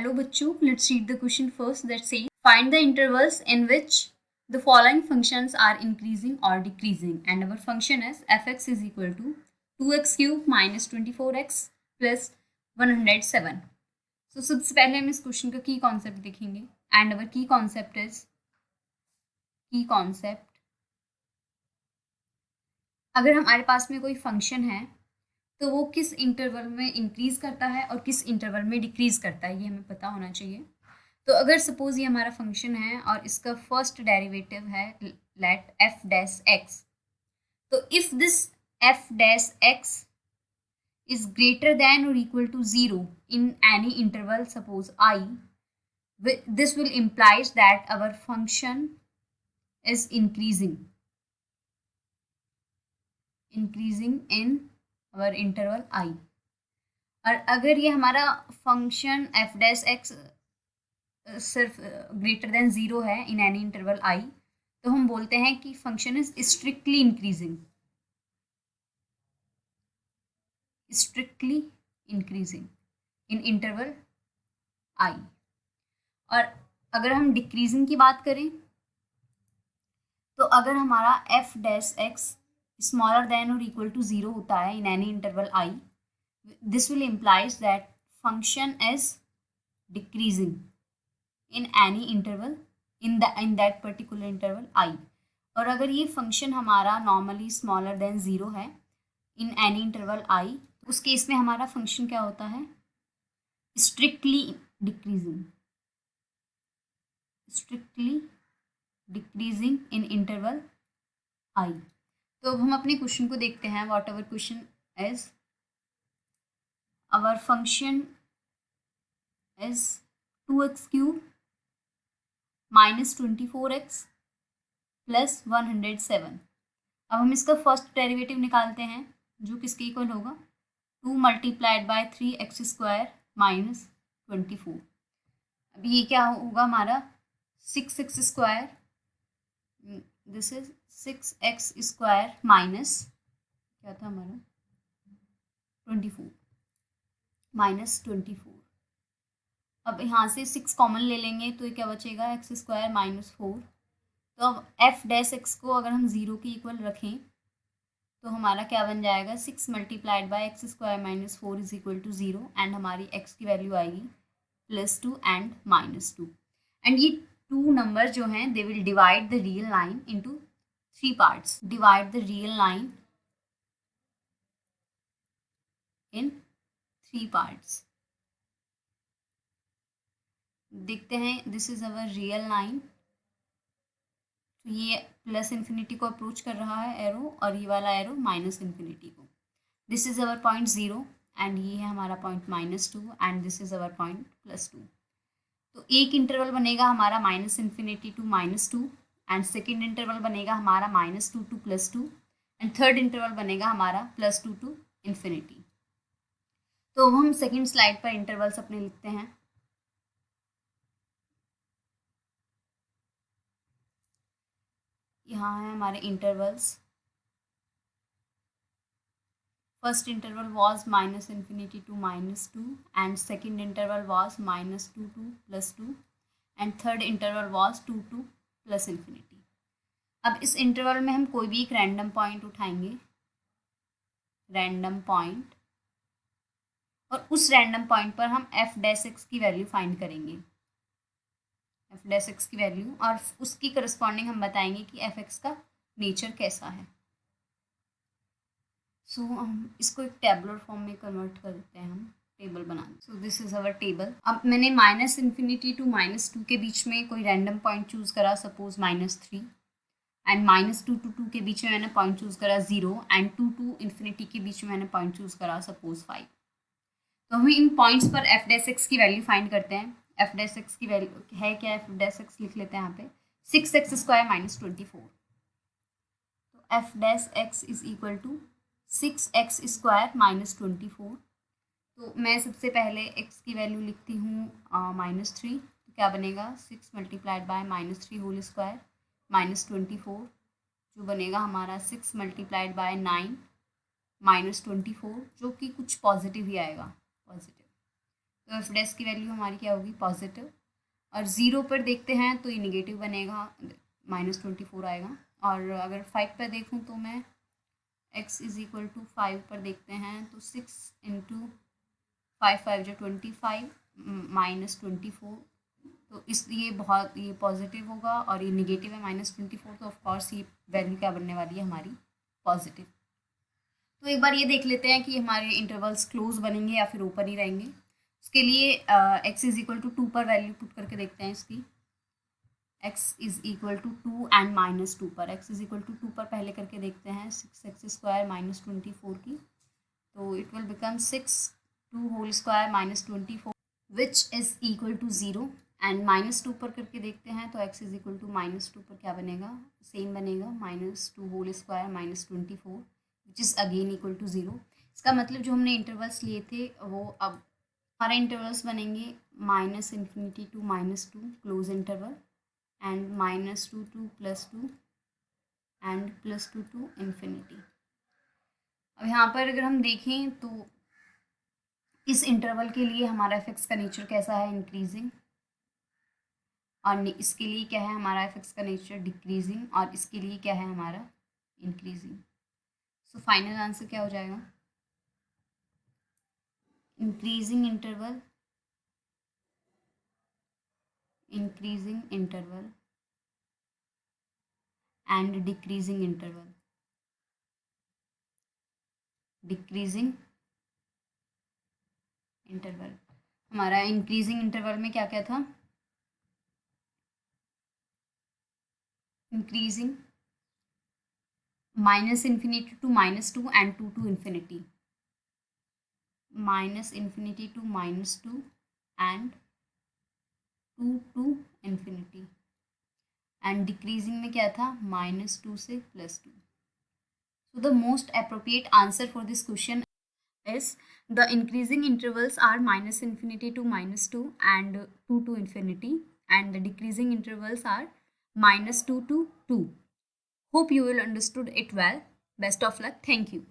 Hello बच्चों, let's read the question first that says find the intervals in which the following functions are increasing or decreasing and our function is fx is equal to 2x cube minus 24x plus 107. So सबसे पहले हम इस question का की concept देखेंगे and our की concept is अगर हमारे पास में कोई फंक्शन है तो वो किस इंटरवल में इंक्रीज करता है और किस इंटरवल में डिक्रीज करता है, ये हमें पता होना चाहिए। तो अगर सपोज ये हमारा फंक्शन है और इसका फर्स्ट डेरिवेटिव है लेट एफ डैश एक्स, तो if this F dash x is greater than or equal to 0 in any interval, suppose I, this will implies that our function is increasing in our interval I। और अगर ये हमारा function F dash x सिर्फ greater than 0 है in any interval I, तो हम बोलते हैं कि function is strictly increasing in interval I। और अगर हम डिक्रीजिंग की बात करें तो अगर हमारा F dash x smaller than और इक्वल टू 0 होता है in any interval I, this will implies that function is decreasing in any interval in that particular interval I। और अगर ये फंक्शन हमारा नॉर्मली स्मॉलर देन 0 है इन एनी इंटरवल I, उस case में हमारा फंक्शन क्या होता है, strictly decreasing in interval I। तो अब हम अपने क्वेश्चन को देखते हैं। What ever question is our function is 2x cube minus 24x plus 107। अब हम इसका फर्स्ट डेरिवेटिव निकालते हैं जो किसके इक्वल होगा, 2 multiplied by 3x square minus 24। अब ये क्या होगा हमारा 6x square, this is 6x square minus क्या था हमारा 24 माइनस 24। अब यहाँ से 6 कॉमन ले लेंगे तो ये क्या बचेगा एक्स स्क्वायर माइनस 4। तो अब एफ डैश एक्स को अगर हम 0 के इक्वल रखें तो हमारा क्या बन जाएगा, 6 multiplied by x square minus 4 is equal to 0 and हमारी एक्स की वैल्यू आएगी +2 एंड -2। एंड ये 2 नंबर जो हैं they will divide the real line into 3 parts. Divide the real line in 3 parts. देखते हैं, this is our real line. तो ये प्लस इन्फिनिटी को अप्रोच कर रहा है एरो और ये वाला एरो माइनस इन्फिनिटी को। This is our point 0 and ये है हमारा point -2 and this is our point +2। तो एक इंटरवल बनेगा हमारा minus infinity to -2 and second interval बनेगा हमारा -2 टू +2 एंड थर्ड इंटरवल बनेगा हमारा +2 टू इन्फिनिटी। तो हम सेकेंड स्लाइड पर इंटरवल्स अपने लिखते हैं। यहाँ है हमारे intervals. First interval was minus infinity to -2 and second interval was -2 to +2 and third interval was 2 to plus infinity. अब इस इंटरवल में हम कोई भी एक रैंडम पॉइंट उठाएंगे, रैंडम पॉइंट, और उस रैंडम पॉइंट पर हम एफ डैश एक्स की वैल्यू फाइंड करेंगे, एफ डैश एक्स की वैल्यू, और उसकी करस्पॉन्डिंग हम बताएंगे कि एफ एक्स का नेचर कैसा है। सो हम इसको एक टेबुलर फॉर्म में कन्वर्ट कर देते हैं, हम टेबल बना। So this is our table. अब मैंने माइनस इन्फिनिटी टू -2 के बीच में कोई रैंडम पॉइंट चूज करा, सपोज -3, एंड -2 टू 2 के बीच में मैंने पॉइंट चूज करा 0 एंड 2 टू इन्फिनिटी के बीच में मैंने पॉइंट चूज करा सपोज 5। तो हम इन पॉइंट्स पर एफ डैश एक्स की वैल्यू फाइंड करते हैं। एफ डैश एक्स की वैल्यू है क्या, एफ डैश एक्स लिख लेते हैं यहाँ पे 6x स्क्वायर माइनस 24। तो f dash x is equal to 6x square minus 24। तो मैं सबसे पहले x की वैल्यू लिखती हूँ -3। तो क्या बनेगा 6 multiplied by -3 whole square minus 24, जो बनेगा हमारा 6 मल्टीप्लाइड बाय 9 -24, जो कि कुछ पॉजिटिव ही आएगा, पॉजिटिव। तो एफ डैश की वैल्यू हमारी क्या होगी, पॉजिटिव। और 0 पर देखते हैं तो ये निगेटिव बनेगा, -24 आएगा। और अगर 5 पर देखूँ तो मैं x इज इक्वल टू 5 पर देखते हैं तो 6 इंटू 5 जो 25 -24, तो इसलिए बहुत ये पॉजिटिव होगा और ये निगेटिव है -24, तो ऑफकोर्स ये वैल्यू क्या बनने वाली है हमारी, पॉजिटिव। तो एक बार ये देख लेते हैं कि हमारे इंटरवल्स क्लोज बनेंगे या फिर ओपन ही रहेंगे। उसके लिए x इज इक्वल टू 2 पर वैल्यू पुट करके देखते हैं इसकी। x is equal to 2 and -2 पर, x इज इक्वल टू 2 पर पहले करके देखते हैं 6x² -24 की, तो it will become 6 2 whole square -24 which is equal to 0। And -2 पर करके देखते हैं तो x इज इक्वल टू -2 पर क्या बनेगा, सेम बनेगा, -2 whole square -24 which is again equal to 0। इसका मतलब जो हमने इंटरवल्स लिए थे वो अब हमारे इंटरवल्स बनेंगे -∞ to -2 close interval, and -2 to +2 and +2 to infinity. अब यहाँ पर अगर हम देखें तो इस इंटरवल के लिए हमारा एफ का नेचर कैसा है, इंक्रीजिंग, और इसके लिए क्या है हमारा एफ का नेचर, डिक्रीजिंग, और इसके लिए क्या है हमारा, इंक्रीजिंग। सो फाइनल आंसर क्या हो जाएगा, increasing interval and decreasing interval। हमारा इंक्रीजिंग इंटरवल में क्या क्या था, increasing -∞ to -2 and 2 to infinity, -∞ to -2 and 2 to infinity। And decreasing में क्या था, -2 से +2। So the most appropriate answer for this question is the increasing intervals are -∞ to -2 and 2 to infinity, and the decreasing intervals are -2 to 2. Hope you will understood it well. Best of luck. Thank you.